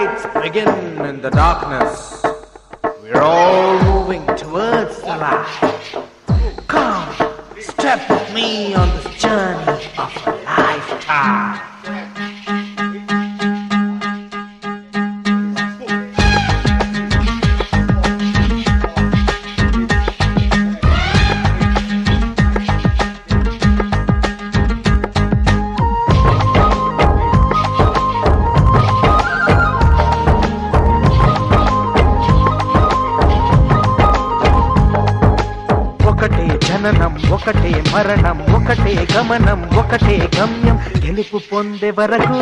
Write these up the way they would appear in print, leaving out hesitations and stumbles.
fights begin in the darkness. We're all moving towards the light. Come, step with me on this journey of a lifetime. ఒకటే జననం ఒకటే మరణం ఒకటే గమనం ఒకటే గమ్యం గెలుపు పొందే వరకు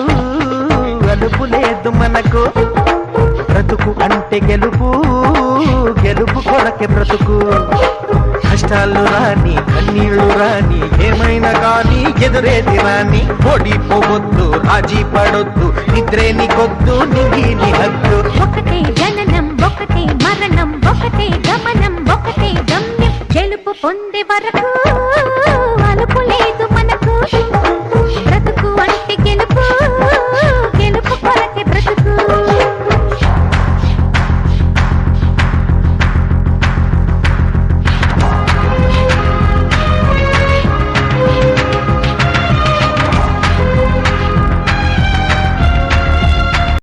అలుపు లేదు మనకు బ్రతుకు అంటే గెలుపు గెలుపు కొరకే బ్రతుకు కష్టాలు రాని కన్నీళ్లు రాని ఏమైనా కానీ ఎదురేది రాని ఓడిపోవద్దు రాజీ పడొద్దు నిద్రే నీకొద్దు నీ హద్దు ఒకటే జననం ఒకటే మరణం ఒకటే గమనం ఒకటే గమ్యం గెలుపు పొందే వరకు